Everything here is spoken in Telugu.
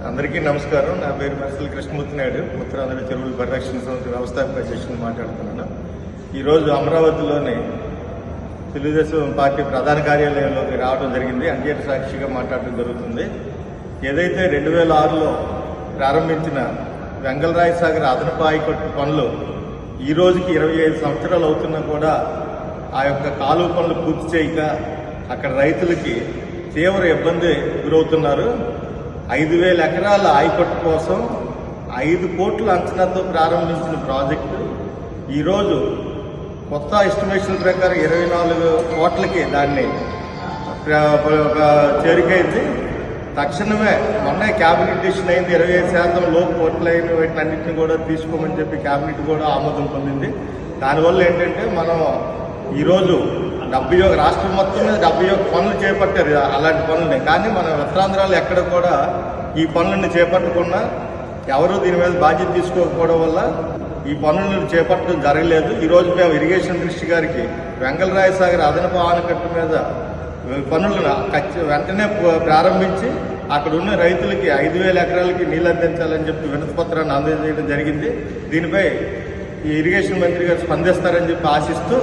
అందరికీ నమస్కారం. నా పేరు మెర్సల్ కృష్ణమూర్తి నాయుడు, ఉత్తరాంధ్ర చెరువుల పరిరక్షణ సమితి వ్యవస్థాపక అధ్యక్షుడిని మాట్లాడుతున్నాను. ఈరోజు అమరావతిలోని తెలుగుదేశం పార్టీ ప్రధాన కార్యాలయంలోకి రావడం జరిగింది. అంజేట సాక్షిగా మాట్లాడడం జరుగుతుంది. ఏదైతే 2006లో ప్రారంభించిన వెంగళరాయ సాగర్ అదనపు ఆయకట్టు పనులు ఈ రోజుకి 25 సంవత్సరాలు అవుతున్నా కూడా ఆ యొక్క కాలువ పనులు పూర్తి చేయక అక్కడ రైతులకి తీవ్ర ఇబ్బంది గురవుతున్నారు. 5,000 ఎకరాల ఆయకట్టు కోసం 5 కోట్ల అంచనాతో ప్రారంభించిన ప్రాజెక్టు ఈరోజు కొత్త ఎస్టిమేషన్ ప్రకారం 24 కోట్లకి దాన్ని చేరికైంది. తక్షణమే మొన్న క్యాబినెట్ డిసిషన్ అయింది. 25% లోపు కోట్లైన వీటిని అన్నింటినీ కూడా తీసుకోమని చెప్పి క్యాబినెట్ కూడా ఆమోదం పొందింది. దానివల్ల ఏంటంటే మనం ఈరోజు 71 రాష్ట్రం మొత్తం మీద 71 పనులు చేపట్టారు. అలాంటి పనులని కానీ మన ఉత్తరాంధ్రాలో ఎక్కడ కూడా ఈ పనులను చేపట్టకుండా ఎవరూ దీని మీద బాధ్యత తీసుకోకపోవడం వల్ల ఈ పనులను చేపట్టడం జరగలేదు. ఈరోజు మేము ఇరిగేషన్ మినిస్టర్ గారికి వెంగళరాయ సాగర్ అదనపు ఆనకట్టు మీద పనులను వెంటనే ప్రారంభించి అక్కడ ఉన్న రైతులకి 5,000 ఎకరాలకి నీళ్ళు అందించాలని చెప్పి వినతి పత్రాన్ని అందజేయడం జరిగింది. దీనిపై ఈ ఇరిగేషన్ మంత్రి గారు స్పందిస్తారని చెప్పి ఆశిస్తూ